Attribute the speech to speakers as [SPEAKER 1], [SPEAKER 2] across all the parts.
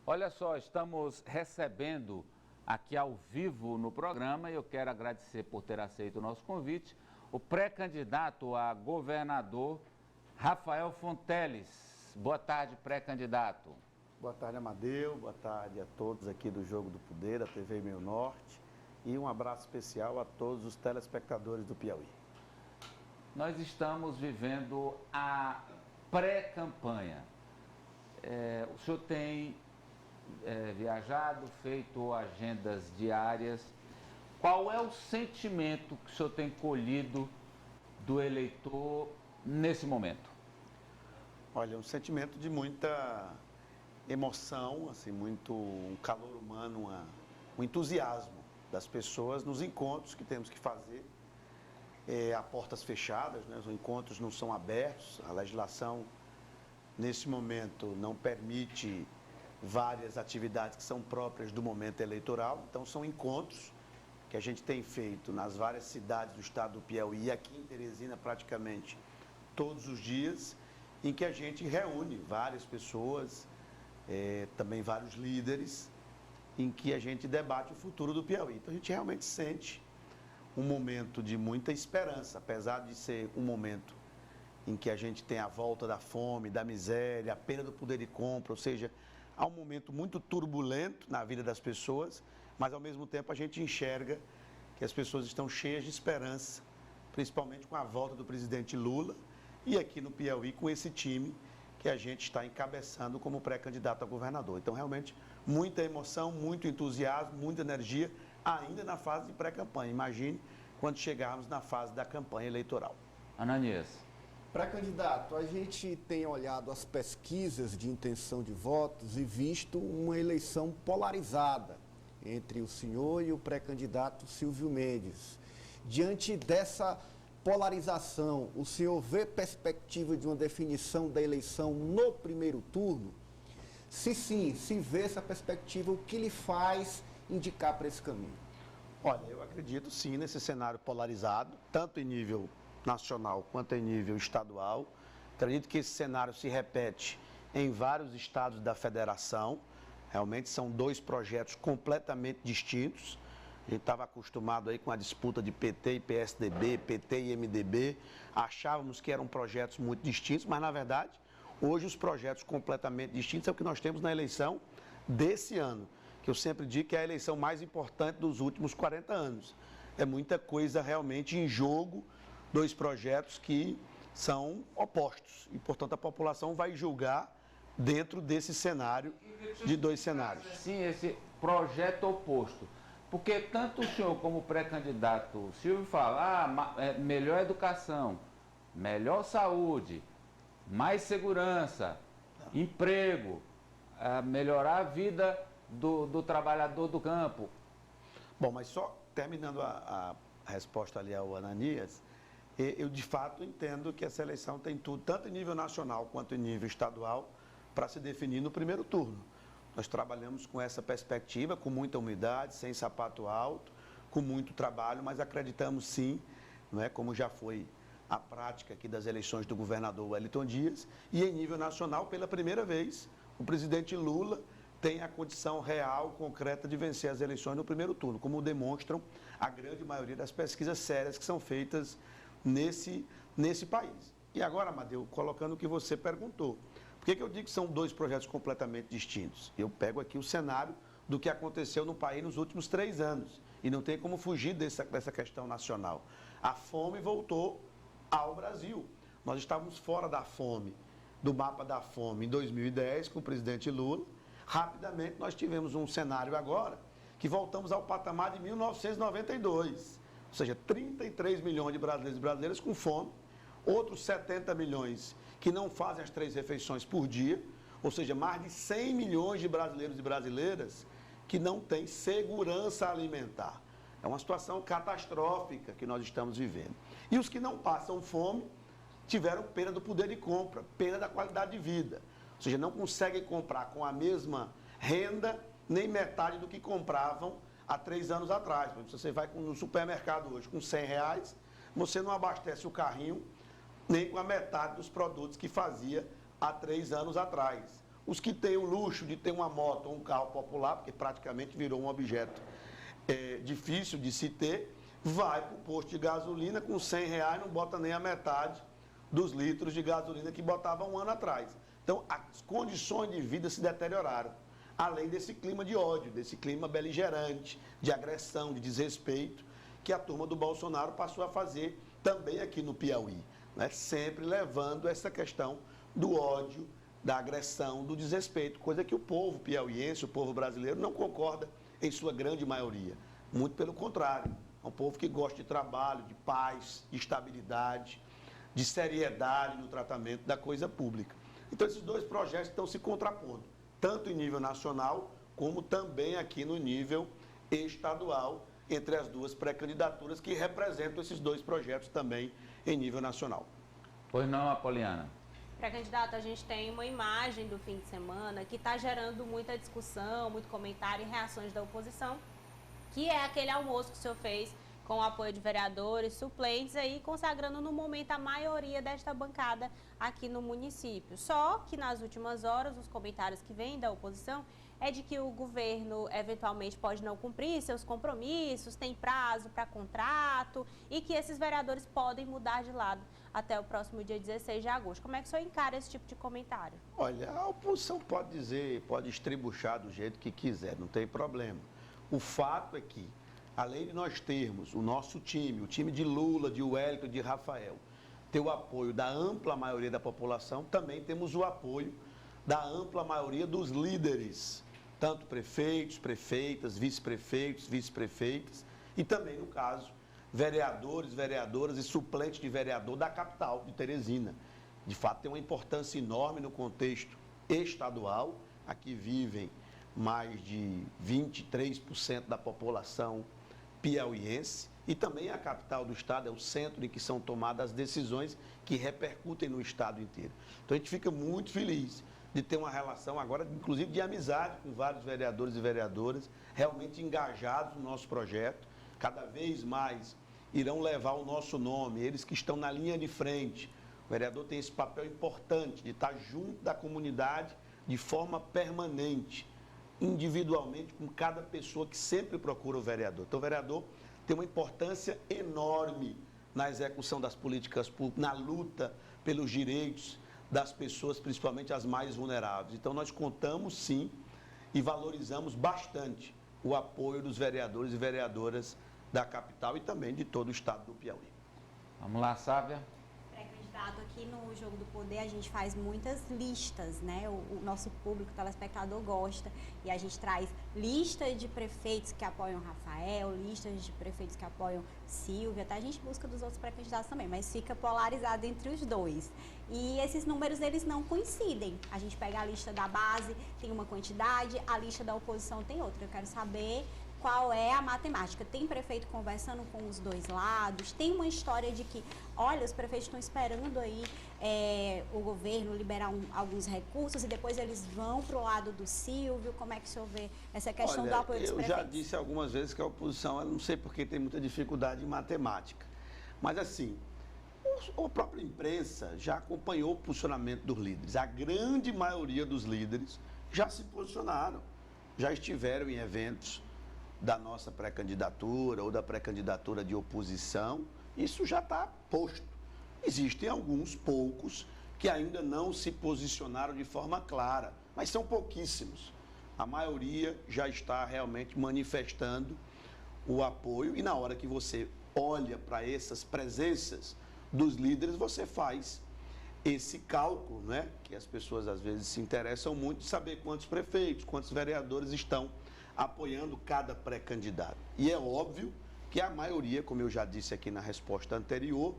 [SPEAKER 1] Olha só, estamos recebendo aqui ao vivo no programa e eu quero agradecer por ter aceito o nosso convite, o pré-candidato a governador Rafael Fonteles. Boa tarde, pré-candidato.
[SPEAKER 2] Boa tarde, Amadeu. Boa tarde a todos aqui do Jogo do Poder, da TV Meio Norte. E um abraço especial a todos os telespectadores do Piauí.
[SPEAKER 1] Nós estamos vivendo a pré-campanha. O senhor tem viajado, feito agendas diárias. Qual é o sentimento que o senhor tem colhido do eleitor nesse momento?
[SPEAKER 2] Olha, um sentimento de muita emoção, assim, um calor humano, um entusiasmo das pessoas nos encontros que temos que fazer a portas fechadas, né? Os encontros não são abertos, a legislação nesse momento não permite várias atividades que são próprias do momento eleitoral, então são encontros que a gente tem feito nas várias cidades do estado do Piauí e aqui em Teresina praticamente todos os dias, em que a gente reúne várias pessoas, também vários líderes, em que a gente debate o futuro do Piauí. Então a gente realmente sente um momento de muita esperança, apesar de ser um momento em que a gente tem a volta da fome, da miséria, a perda do poder de compra, ou seja, há um momento muito turbulento na vida das pessoas, mas ao mesmo tempo a gente enxerga que as pessoas estão cheias de esperança, principalmente com a volta do presidente Lula e aqui no Piauí com esse time que a gente está encabeçando como pré-candidato a governador. Então, realmente, muita emoção, muito entusiasmo, muita energia, ainda na fase de pré-campanha. Imagine quando chegarmos na fase da campanha eleitoral.
[SPEAKER 1] Ananias.
[SPEAKER 3] Pré-candidato, a gente tem olhado as pesquisas de intenção de votos e visto uma eleição polarizada entre o senhor e o pré-candidato Silvio Mendes. Diante dessa polarização, o senhor vê perspectiva de uma definição da eleição no primeiro turno? Se sim, se vê essa perspectiva, o que lhe faz indicar para esse caminho?
[SPEAKER 2] Olha, eu acredito sim nesse cenário polarizado, tanto em nível nacional quanto em nível estadual. Acredito que esse cenário se repete em vários estados da federação. Realmente são dois projetos completamente distintos. A gente estava acostumado aí com a disputa de PT e PSDB, PT e MDB. Achávamos que eram projetos muito distintos, mas na verdade, hoje os projetos completamente distintos é o que nós temos na eleição desse ano, que eu sempre digo que é a eleição mais importante dos últimos 40 anos. É muita coisa realmente em jogo, dois projetos que são opostos e, portanto, a população vai julgar dentro desse cenário, de dois cenários.
[SPEAKER 1] Sim, esse projeto oposto. Porque tanto o senhor como o pré-candidato Silvio fala, melhor educação, melhor saúde, mais segurança, emprego, melhorar a vida do trabalhador do campo.
[SPEAKER 2] Bom, mas só terminando a resposta ali ao Ananias, eu de fato entendo que essa eleição tem tudo, tanto em nível nacional quanto em nível estadual, para se definir no primeiro turno. Nós trabalhamos com essa perspectiva, com muita humildade, sem sapato alto, com muito trabalho, mas acreditamos sim, não é, como já foi a prática aqui das eleições do governador Wellington Dias, e em nível nacional, pela primeira vez, o presidente Lula tem a condição real, concreta de vencer as eleições no primeiro turno, como demonstram a grande maioria das pesquisas sérias que são feitas nesse país. E agora, Amadeu, colocando o que você perguntou, por que eu digo que são dois projetos completamente distintos? Eu pego aqui o cenário do que aconteceu no país nos últimos 3 anos. E não tem como fugir dessa questão nacional. A fome voltou ao Brasil. Nós estávamos fora da fome, do mapa da fome em 2010, com o presidente Lula. Rapidamente nós tivemos um cenário agora que voltamos ao patamar de 1992. Ou seja, 33 milhões de brasileiros e brasileiras com fome, outros 70 milhões que não fazem as 3 refeições por dia, ou seja, mais de 100 milhões de brasileiros e brasileiras que não têm segurança alimentar. É uma situação catastrófica que nós estamos vivendo. E os que não passam fome tiveram perda do poder de compra, perda da qualidade de vida. Ou seja, não conseguem comprar com a mesma renda, nem metade do que compravam há 3 anos atrás. Se você vai no supermercado hoje com R$100, você não abastece o carrinho nem com a metade dos produtos que fazia há 3 anos atrás. os que têm o luxo de ter uma moto ou um carro popular, porque praticamente virou um objeto difícil de se ter, vai para o posto de gasolina com R$100, não bota nem a metade dos litros de gasolina que botava um ano atrás. Então, as condições de vida se deterioraram, além desse clima de ódio, desse clima beligerante, de agressão, de desrespeito, que a turma do Bolsonaro passou a fazer também aqui no Piauí, né? Sempre levando essa questão do ódio, da agressão, do desrespeito, coisa que o povo piauiense, o povo brasileiro, não concorda em sua grande maioria. Muito pelo contrário, é um povo que gosta de trabalho, de paz, de estabilidade, de seriedade no tratamento da coisa pública. Então, esses dois projetos estão se contrapondo, tanto em nível nacional, como também aqui no nível estadual, entre as duas pré-candidaturas que representam esses dois projetos também em nível nacional.
[SPEAKER 1] Pois não, Apoliana?
[SPEAKER 4] Pré-candidato, a gente tem uma imagem do fim de semana que está gerando muita discussão, muito comentário e reações da oposição, que é aquele almoço que o senhor fez com o apoio de vereadores, suplentes, aí consagrando no momento a maioria desta bancada aqui no município. Só que nas últimas horas, os comentários que vêm da oposição é de que o governo eventualmente pode não cumprir seus compromissos, tem prazo para contrato e que esses vereadores podem mudar de lado até o próximo dia 16 de agosto. Como é que o senhor encara esse tipo de comentário?
[SPEAKER 2] Olha, a oposição pode dizer, pode estribuchar do jeito que quiser, não tem problema. O fato é que, além de nós termos o nosso time, o time de Lula, de Wellington, de Rafael, ter o apoio da ampla maioria da população, também temos o apoio da ampla maioria dos líderes, tanto prefeitos, prefeitas, vice-prefeitos, vice-prefeitas, e também, no caso, vereadores, vereadoras e suplentes de vereador da capital, de Teresina. De fato, tem uma importância enorme no contexto estadual. Aqui vivem mais de 23% da população piauiense, e também a capital do estado é o centro em que são tomadas as decisões que repercutem no estado inteiro. Então, a gente fica muito feliz de ter uma relação agora, inclusive de amizade com vários vereadores e vereadoras, realmente engajados no nosso projeto. Cada vez mais irão levar o nosso nome, eles que estão na linha de frente. O vereador tem esse papel importante de estar junto da comunidade de forma permanente, individualmente, com cada pessoa que sempre procura o vereador. Então, o vereador tem uma importância enorme na execução das políticas públicas, na luta pelos direitos das pessoas, principalmente as mais vulneráveis. Então, nós contamos, sim, e valorizamos bastante o apoio dos vereadores e vereadoras da capital e também de todo o estado do Piauí.
[SPEAKER 1] Vamos lá, Sávia.
[SPEAKER 5] Pré-candidato, aqui no Jogo do Poder a gente faz muitas listas, né? O nosso público, o telespectador gosta, e a gente traz listas de prefeitos que apoiam Rafael, listas de prefeitos que apoiam Silvia, tá? A gente busca dos outros pré-candidatos também, mas fica polarizado entre os dois. E esses números, eles não coincidem. A gente pega a lista da base, tem uma quantidade, a lista da oposição tem outra. Eu quero saber qual é a matemática. Tem prefeito conversando com os dois lados, tem uma história de que, olha, os prefeitos estão esperando aí o governo liberar alguns recursos e depois eles vão para o lado do Silvio. Como é que o senhor vê essa questão do apoio dos prefeitos?
[SPEAKER 2] Eu já disse algumas vezes que a oposição, eu não sei porque tem muita dificuldade em matemática, mas assim, a própria imprensa já acompanhou o posicionamento dos líderes. A grande maioria dos líderes já se posicionaram, já estiveram em eventos da nossa pré-candidatura ou da pré-candidatura de oposição. Isso já está posto. Existem alguns poucos que ainda não se posicionaram de forma clara, mas são pouquíssimos. A maioria já está realmente manifestando o apoio, e na hora que você olha para essas presenças dos líderes, você faz esse cálculo, né? Que as pessoas às vezes se interessam muito de saber quantos prefeitos, quantos vereadores estão apoiando cada pré-candidato. E é óbvio que a maioria, como eu já disse aqui na resposta anterior,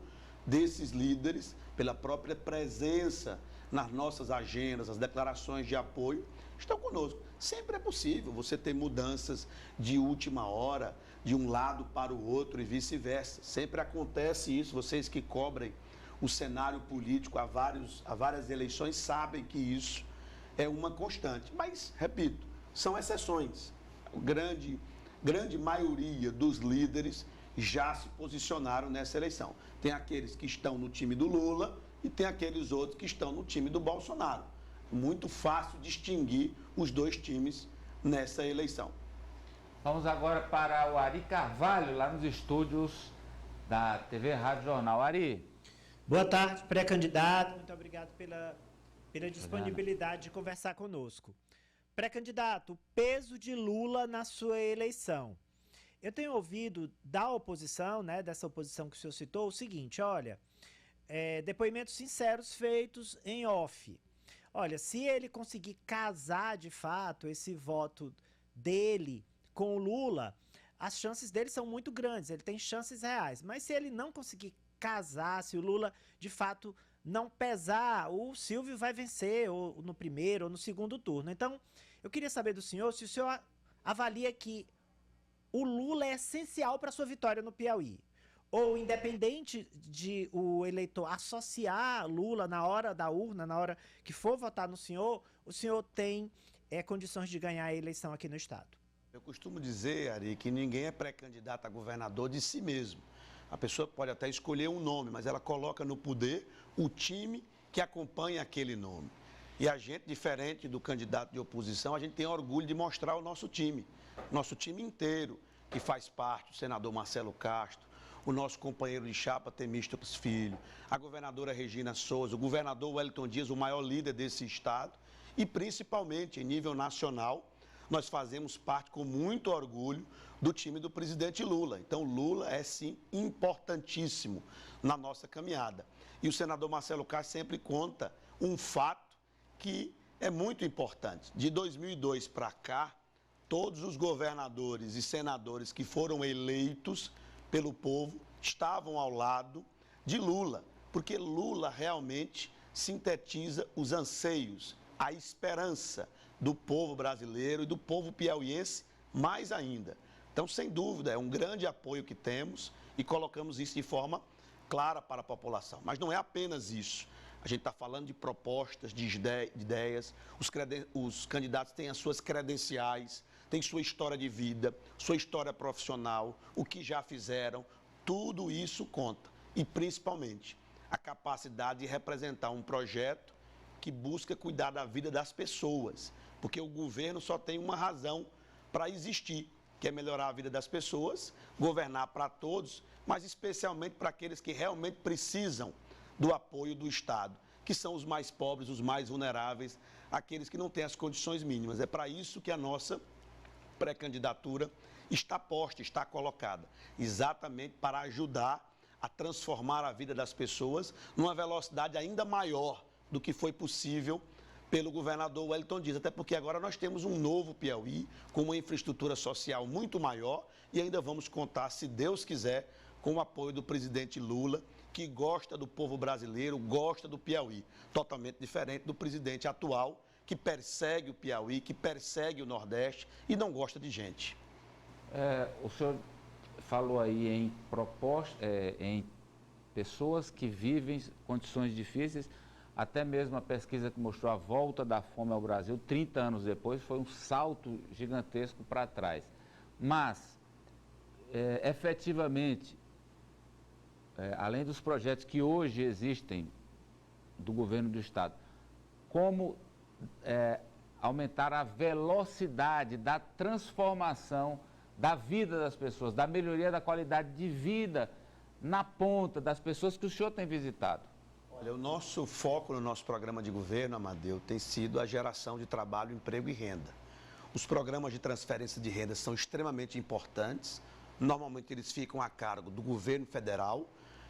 [SPEAKER 2] desses líderes, pela própria presença nas nossas agendas, as declarações de apoio, estão conosco. Sempre é possível você ter mudanças de última hora, de um lado para o outro e vice-versa. Sempre acontece isso. Vocês que cobrem o cenário político há várias eleições sabem que isso é uma constante. Mas, repito, são exceções. A grande maioria dos líderes já se posicionaram nessa eleição. Tem aqueles que estão no time do Lula e tem aqueles outros que estão no time do Bolsonaro. muito fácil distinguir os dois times nessa eleição.
[SPEAKER 1] Vamos agora para o Ari Carvalho, lá nos estúdios da TV Rádio Jornal. Ari.
[SPEAKER 6] Boa tarde, pré-candidato. Muito obrigado pela disponibilidade de conversar conosco. Pré-candidato, o peso de Lula na sua eleição. Eu tenho ouvido da oposição, né, dessa oposição que o senhor citou, o seguinte, olha, depoimentos sinceros feitos em off. Olha, se ele conseguir casar de fato esse voto dele com o Lula, as chances dele são muito grandes, ele tem chances reais. Mas se ele não conseguir casar, se o Lula de fato não pesar, o Silvio vai vencer ou no primeiro ou no segundo turno. Então, eu queria saber do senhor se o senhor avalia que o Lula é essencial para a sua vitória no Piauí. Ou, independente de o eleitor associar Lula na hora da urna, na hora que for votar no senhor, o senhor tem condições de ganhar a eleição aqui no estado.
[SPEAKER 2] Eu costumo dizer, Ari, que ninguém é pré-candidato a governador de si mesmo. A pessoa pode até escolher um nome, mas ela coloca no poder o time que acompanha aquele nome. E a gente, diferente do candidato de oposição, a gente tem orgulho de mostrar o nosso time inteiro, que faz parte, o senador Marcelo Castro, o nosso companheiro de chapa Temístocles Filho, a governadora Regina Souza, o governador Wellington Dias, o maior líder desse estado, e principalmente em nível nacional, nós fazemos parte com muito orgulho do time do presidente Lula. Então, Lula é, sim, importantíssimo na nossa caminhada. E o senador Marcelo Castro sempre conta um fato que é muito importante. De 2002 para cá, todos os governadores e senadores que foram eleitos pelo povo estavam ao lado de Lula, porque Lula realmente sintetiza os anseios, a esperança do povo brasileiro e do povo piauiense mais ainda. Então, sem dúvida, é um grande apoio que temos e colocamos isso de forma clara para a população. Mas não é apenas isso. A gente está falando de propostas, de ideias, os candidatos têm as suas credenciais, têm sua história de vida, sua história profissional, o que já fizeram, tudo isso conta. E, principalmente, a capacidade de representar um projeto que busca cuidar da vida das pessoas, porque o governo só tem uma razão para existir, que é melhorar a vida das pessoas, governar para todos, mas especialmente para aqueles que realmente precisam do apoio do Estado, que são os mais pobres, os mais vulneráveis, aqueles que não têm as condições mínimas. É para isso que a nossa pré-candidatura está posta, está colocada, exatamente para ajudar a transformar a vida das pessoas numa velocidade ainda maior do que foi possível pelo governador Wellington Dias, até porque agora nós temos um novo Piauí, com uma infraestrutura social muito maior e ainda vamos contar, se Deus quiser, com o apoio do presidente Lula, que gosta do povo brasileiro, gosta do Piauí, totalmente diferente do presidente atual, que persegue o Piauí, que persegue o Nordeste e não gosta de gente.
[SPEAKER 1] O senhor falou aí em em pessoas que vivem condições difíceis. Até mesmo a pesquisa que mostrou a volta da fome ao Brasil, 30 anos depois, foi um salto gigantesco para trás. Mas, efetivamente, além dos projetos que hoje existem do governo do Estado, como aumentar a velocidade da transformação da vida das pessoas, da melhoria da qualidade de vida na ponta das pessoas que o senhor tem visitado?
[SPEAKER 2] Olha, o nosso foco no nosso programa de governo, Amadeu, tem sido a geração de trabalho, emprego e renda. Os programas de transferência de renda são extremamente importantes. Normalmente eles ficam a cargo do governo federal,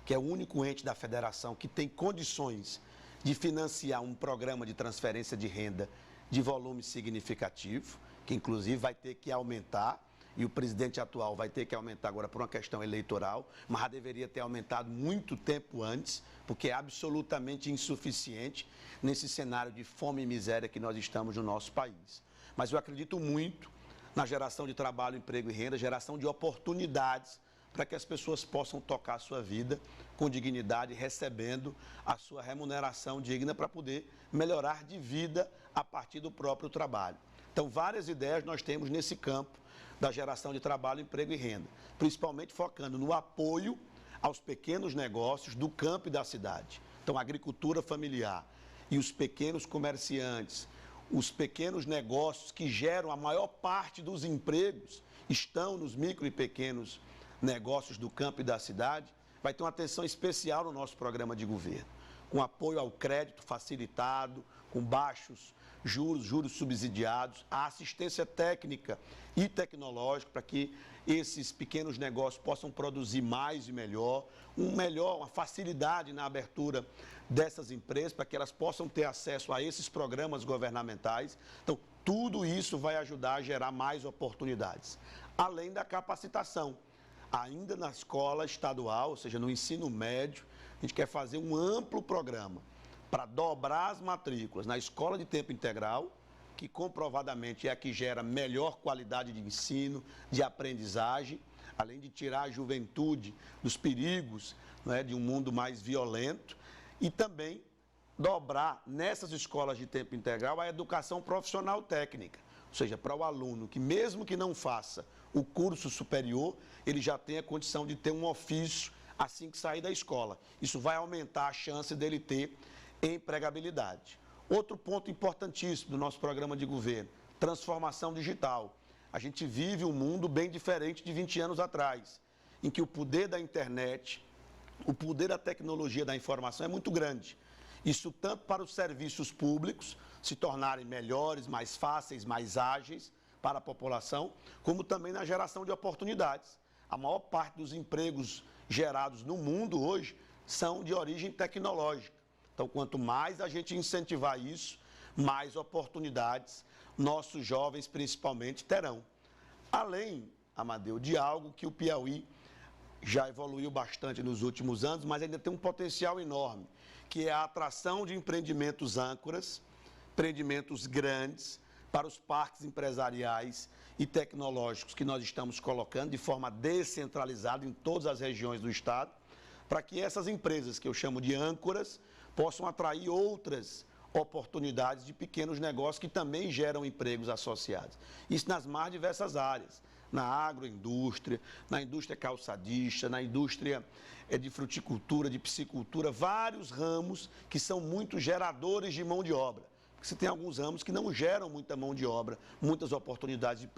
[SPEAKER 2] que é o único ente da federação que tem condições de financiar um programa de transferência de renda de volume significativo, que inclusive vai ter que aumentar. E o presidente atual vai ter que aumentar agora por uma questão eleitoral, mas já deveria ter aumentado muito tempo antes, porque é absolutamente insuficiente nesse cenário de fome e miséria que nós estamos no nosso país. Mas eu acredito muito na geração de trabalho, emprego e renda, geração de oportunidades para que as pessoas possam tocar a sua vida com dignidade, recebendo a sua remuneração digna para poder melhorar de vida a partir do próprio trabalho. Então, várias ideias nós temos nesse campo da geração de trabalho, emprego e renda, principalmente focando no apoio aos pequenos negócios do campo e da cidade. Então, agricultura familiar, e os pequenos comerciantes, os pequenos negócios que geram a maior parte dos empregos, estão nos micro e pequenos negócios do campo e da cidade, vai ter uma atenção especial no nosso programa de governo, com apoio ao crédito facilitado, com baixos juros subsidiados, a assistência técnica e tecnológica para que esses pequenos negócios possam produzir mais e melhor, uma facilidade na abertura dessas empresas para que elas possam ter acesso a esses programas governamentais. Então, tudo isso vai ajudar a gerar mais oportunidades, além da capacitação. Ainda na escola estadual, ou seja, no ensino médio, a gente quer fazer um amplo programa para dobrar as matrículas na escola de tempo integral, que comprovadamente é a que gera melhor qualidade de ensino, de aprendizagem, além de tirar a juventude dos perigos, né, de um mundo mais violento, e também dobrar nessas escolas de tempo integral a educação profissional técnica, ou seja, para o aluno que mesmo que não faça o curso superior, ele já tem a condição de ter um ofício assim que sair da escola. Isso vai aumentar a chance dele ter empregabilidade. Outro ponto importantíssimo do nosso programa de governo, transformação digital. A gente vive um mundo bem diferente de 20 anos atrás, em que o poder da internet, o poder da tecnologia da informação é muito grande. Isso tanto para os serviços públicos se tornarem melhores, mais fáceis, mais ágeis para a população, como também na geração de oportunidades. A maior parte dos empregos gerados no mundo hoje são de origem tecnológica. Então, quanto mais a gente incentivar isso, mais oportunidades nossos jovens, principalmente, terão. Além, Amadeu, de algo que o Piauí já evoluiu bastante nos últimos anos, mas ainda tem um potencial enorme, que é a atração de empreendimentos âncoras, empreendimentos grandes, para os parques empresariais e tecnológicos que nós estamos colocando de forma descentralizada em todas as regiões do estado, para que essas empresas, que eu chamo de âncoras, possam atrair outras oportunidades de pequenos negócios que também geram empregos associados. Isso nas mais diversas áreas, na agroindústria, na indústria calçadista, na indústria de fruticultura, de piscicultura, vários ramos que são muito geradores de mão de obra. Porque você tem alguns ramos que não geram muita mão de obra, muitas oportunidades de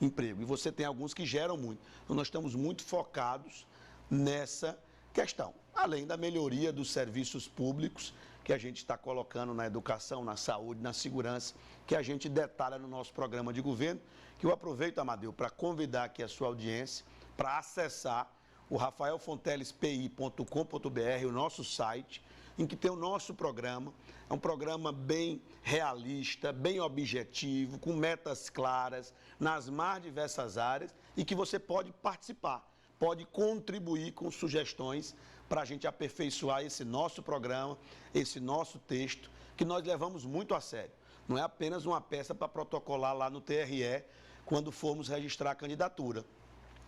[SPEAKER 2] emprego. E você tem alguns que geram muito. Então, nós estamos muito focados nessa questão. Além da melhoria dos serviços públicos que a gente está colocando na educação, na saúde, na segurança, que a gente detalha no nosso programa de governo, que eu aproveito, Amadeu, para convidar aqui a sua audiência para acessar o rafaelfontelespi.com.br, o nosso site, em que tem o nosso programa. É um programa bem realista, bem objetivo, com metas claras, nas mais diversas áreas, e que você pode participar, pode contribuir com sugestões para a gente aperfeiçoar esse nosso programa, esse nosso texto, que nós levamos muito a sério. Não é apenas uma peça para protocolar lá no TRE quando formos registrar a candidatura.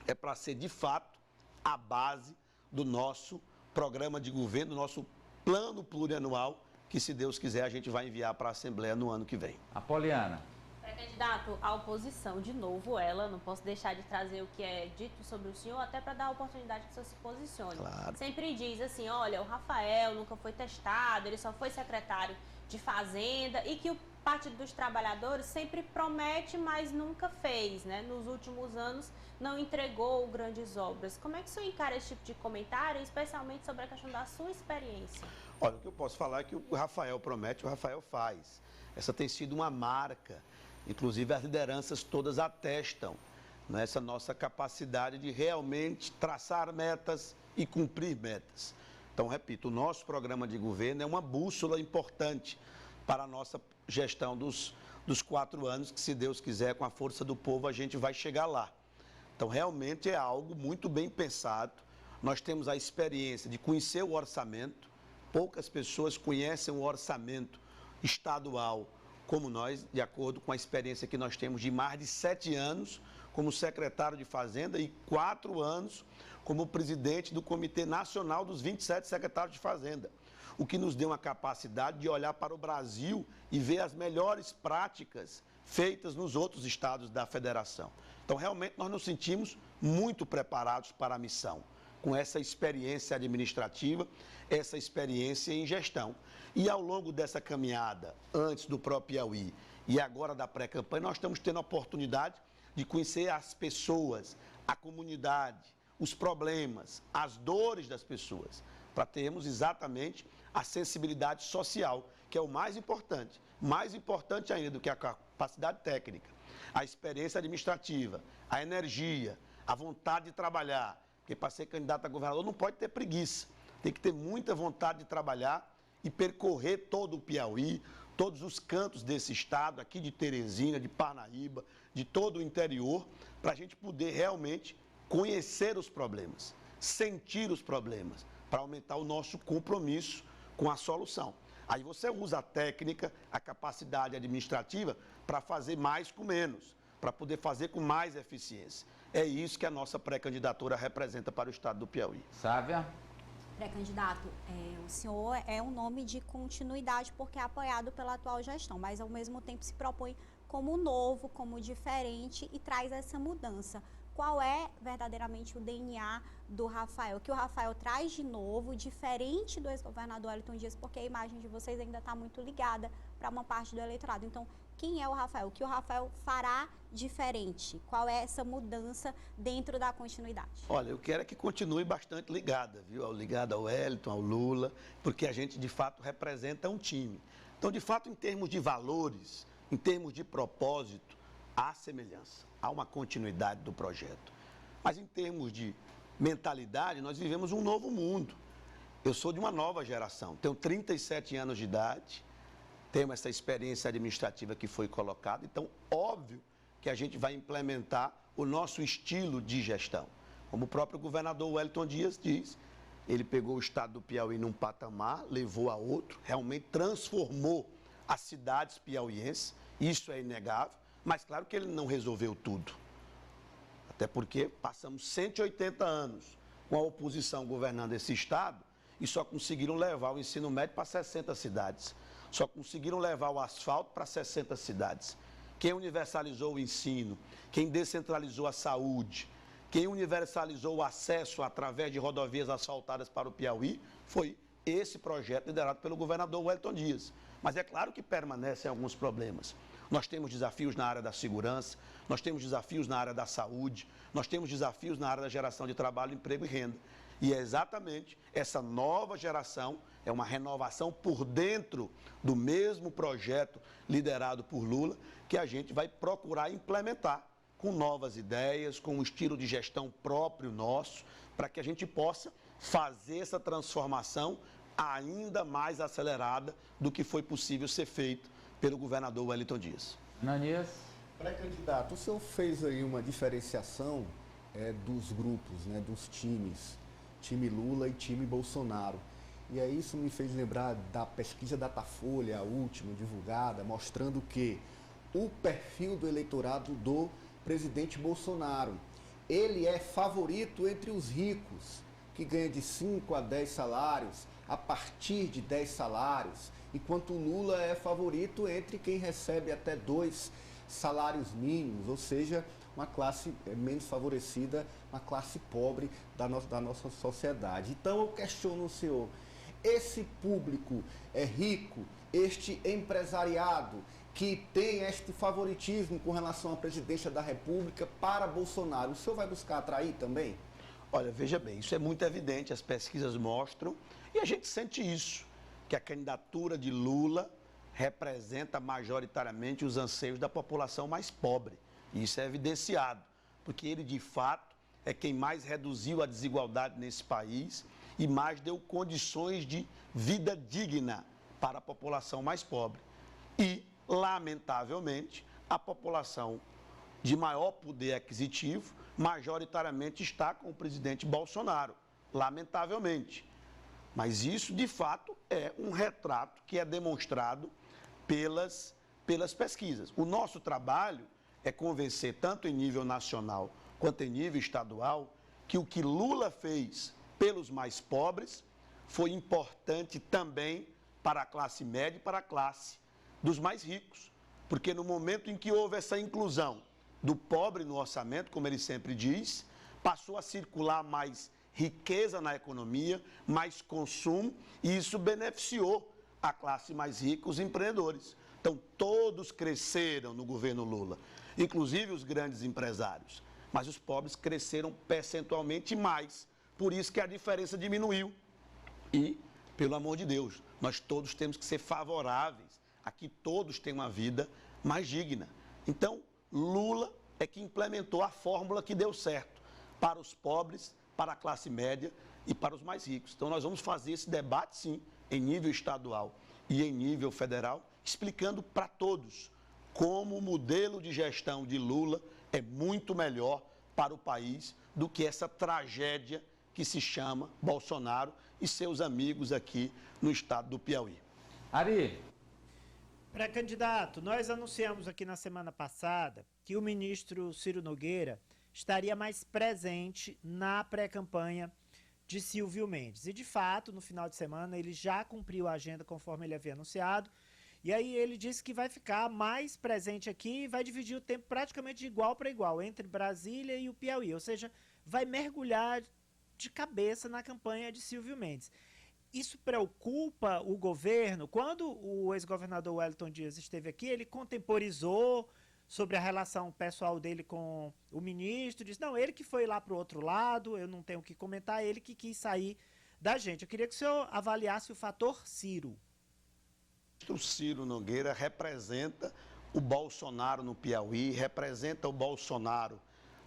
[SPEAKER 2] É para ser, de fato, a base do nosso programa de governo, do nosso plano plurianual, que, se Deus quiser, a gente vai enviar para a Assembleia no ano que vem.
[SPEAKER 1] Apoliana.
[SPEAKER 4] Pré-candidato, a oposição, de novo ela, não posso deixar de trazer o que é dito sobre o senhor, até para dar a oportunidade que o senhor se posicione.
[SPEAKER 2] Claro.
[SPEAKER 4] Sempre diz assim, olha, o Rafael nunca foi testado, ele só foi secretário de Fazenda, e que o Partido dos Trabalhadores sempre promete, mas nunca fez, né? Nos últimos anos não entregou grandes obras. Como é que o senhor encara esse tipo de comentário, especialmente sobre a questão da sua experiência?
[SPEAKER 2] Olha, o que eu posso falar é que o Rafael promete, o Rafael faz. Essa tem sido uma marca, inclusive as lideranças todas atestam nessa nossa capacidade de realmente traçar metas e cumprir metas. Então, repito, o nosso programa de governo é uma bússola importante para a nossa gestão dos 4 anos, que, se Deus quiser, com a força do povo, a gente vai chegar lá. Então, realmente é algo muito bem pensado. Nós temos a experiência de conhecer o orçamento. Poucas pessoas conhecem o orçamento estadual como nós, de acordo com a experiência que nós temos de mais de 7 anos como secretário de Fazenda e 4 anos como presidente do Comitê Nacional dos 27 secretários de Fazenda, o que nos deu uma capacidade de olhar para o Brasil e ver as melhores práticas feitas nos outros estados da federação. Então, realmente, nós nos sentimos muito preparados para a missão. com essa experiência administrativa, essa experiência em gestão. E ao longo dessa caminhada, antes do próprio Piauí e agora da pré-campanha, nós estamos tendo a oportunidade de conhecer as pessoas, a comunidade, os problemas, as dores das pessoas, para termos exatamente a sensibilidade social, que é o mais importante ainda do que a capacidade técnica, a experiência administrativa, a energia, a vontade de trabalhar, porque para ser candidato a governador não pode ter preguiça, tem que ter muita vontade de trabalhar e percorrer todo o Piauí, todos os cantos desse estado, aqui de Teresina, de Parnaíba, de todo o interior, para a gente poder realmente conhecer os problemas, sentir os problemas, para aumentar o nosso compromisso com a solução. Aí você usa a técnica, a capacidade administrativa para fazer mais com menos, para poder fazer com mais eficiência. É isso que a nossa pré-candidatura representa para o estado do Piauí.
[SPEAKER 1] Sávia?
[SPEAKER 5] Pré-candidato, o senhor é um nome de continuidade porque é apoiado pela atual gestão, mas ao mesmo tempo se propõe como novo, como diferente e traz essa mudança. Qual é verdadeiramente o DNA do Rafael? O que o Rafael traz de novo, diferente do ex-governador Wellington Dias, porque a imagem de vocês ainda está muito ligada para uma parte do eleitorado. Então, quem é o Rafael? O que o Rafael fará diferente? Qual é essa mudança dentro da continuidade?
[SPEAKER 2] Olha, eu quero que continue bastante ligada, viu? Ligada ao Wellington, ao Lula, porque a gente, de fato, representa um time. Então, de fato, em termos de valores, em termos de propósito, há semelhança, há uma continuidade do projeto. Mas em termos de mentalidade, nós vivemos um novo mundo. Eu sou de uma nova geração, tenho 37 anos de idade, tenho essa experiência administrativa que foi colocada, então, óbvio que a gente vai implementar o nosso estilo de gestão. Como o próprio governador Wellington Dias diz, ele pegou o estado do Piauí num patamar, levou a outro, realmente transformou as cidades piauienses, isso é inegável. Mas claro que ele não resolveu tudo. Até porque passamos 180 anos com a oposição governando esse estado e só conseguiram levar o ensino médio para 60 cidades. Só conseguiram levar o asfalto para 60 cidades. Quem universalizou o ensino, quem descentralizou a saúde, quem universalizou o acesso através de rodovias asfaltadas para o Piauí foi esse projeto liderado pelo governador Wellington Dias. Mas é claro que permanecem alguns problemas. Nós temos desafios na área da segurança, nós temos desafios na área da saúde, nós temos desafios na área da geração de trabalho, emprego e renda. E é exatamente essa nova geração, é uma renovação por dentro do mesmo projeto liderado por Lula, que a gente vai procurar implementar com novas ideias, com um estilo de gestão próprio nosso, para que a gente possa fazer essa transformação ainda mais acelerada do que foi possível ser feito pelo governador Wellington Dias.
[SPEAKER 1] Ananias?
[SPEAKER 3] Pré-candidato, o senhor fez aí uma diferenciação dos grupos, né, dos times, time Lula e time Bolsonaro. E aí isso me fez lembrar da pesquisa Datafolha, a última divulgada, mostrando que o perfil do eleitorado do presidente Bolsonaro, ele é favorito entre os ricos, que ganha de 5 a 10 salários, a partir de 10 salários, enquanto o Lula é favorito entre quem recebe até 2 salários mínimos, ou seja, uma classe menos favorecida, uma classe pobre da nossa sociedade. Então eu questiono o senhor, esse público é rico, este empresariado que tem este favoritismo com relação à presidência da República para Bolsonaro, o senhor vai buscar atrair também?
[SPEAKER 2] Olha, veja bem, isso é muito evidente, as pesquisas mostram, e a gente sente isso, que a candidatura de Lula representa majoritariamente os anseios da população mais pobre. E isso é evidenciado, porque ele, de fato, é quem mais reduziu a desigualdade nesse país e mais deu condições de vida digna para a população mais pobre. E, lamentavelmente, a população de maior poder aquisitivo majoritariamente está com o presidente Bolsonaro, lamentavelmente. Mas isso, de fato, é um retrato que é demonstrado pelas pesquisas. O nosso trabalho é convencer, tanto em nível nacional quanto em nível estadual, que o que Lula fez pelos mais pobres foi importante também para a classe média e para a classe dos mais ricos. Porque no momento em que houve essa inclusão do pobre no orçamento, como ele sempre diz, passou a circular mais riqueza na economia, mais consumo, e isso beneficiou a classe mais rica, os empreendedores. Então, todos cresceram no governo Lula, inclusive os grandes empresários, mas os pobres cresceram percentualmente mais, por isso que a diferença diminuiu. E, pelo amor de Deus, nós todos temos que ser favoráveis a que todos tenham uma vida mais digna. Então, Lula é que implementou a fórmula que deu certo para os pobres, para a classe média e para os mais ricos. Então, nós vamos fazer esse debate, sim, em nível estadual e em nível federal, explicando para todos como o modelo de gestão de Lula é muito melhor para o país do que essa tragédia que se chama Bolsonaro e seus amigos aqui no estado do Piauí.
[SPEAKER 1] Ari.
[SPEAKER 6] Pré-candidato, nós anunciamos aqui na semana passada que o ministro Ciro Nogueira estaria mais presente na pré-campanha de Silvio Mendes. E, de fato, no final de semana, ele já cumpriu a agenda conforme ele havia anunciado. E aí ele disse que vai ficar mais presente aqui e vai dividir o tempo praticamente de igual para igual entre Brasília e o Piauí. Ou seja, vai mergulhar de cabeça na campanha de Silvio Mendes. Isso preocupa o governo? Quando o ex-governador Wellington Dias esteve aqui, ele contemporizou sobre a relação pessoal dele com o ministro, disse, não, ele que foi lá para o outro lado, eu não tenho o que comentar, ele que quis sair da gente. Eu queria que o senhor avaliasse o fator Ciro.
[SPEAKER 2] O Ciro Nogueira representa o Bolsonaro no Piauí, representa o Bolsonaro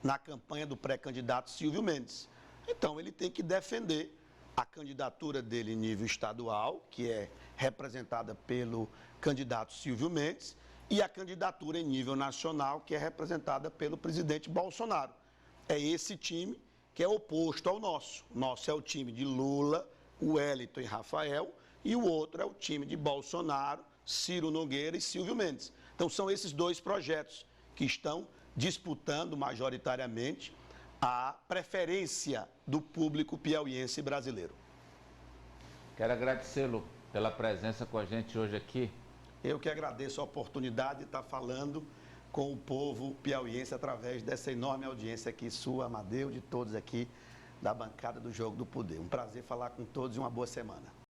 [SPEAKER 2] na campanha do pré-candidato Silvio Mendes. Então, ele tem que defender a candidatura dele em nível estadual, que é representada pelo candidato Silvio Mendes, e a candidatura em nível nacional, que é representada pelo presidente Bolsonaro. É esse time que é oposto ao nosso. O nosso é o time de Lula, Wellington e Rafael, e o outro é o time de Bolsonaro, Ciro Nogueira e Silvio Mendes. Então, são esses dois projetos que estão disputando majoritariamente a preferência do público piauiense brasileiro.
[SPEAKER 1] Quero agradecê-lo pela presença com a gente hoje aqui.
[SPEAKER 2] Eu que agradeço a oportunidade de estar falando com o povo piauiense através dessa enorme audiência aqui, sua, Amadeu, de todos aqui da bancada do Jogo do Poder. Um prazer falar com todos e uma boa semana.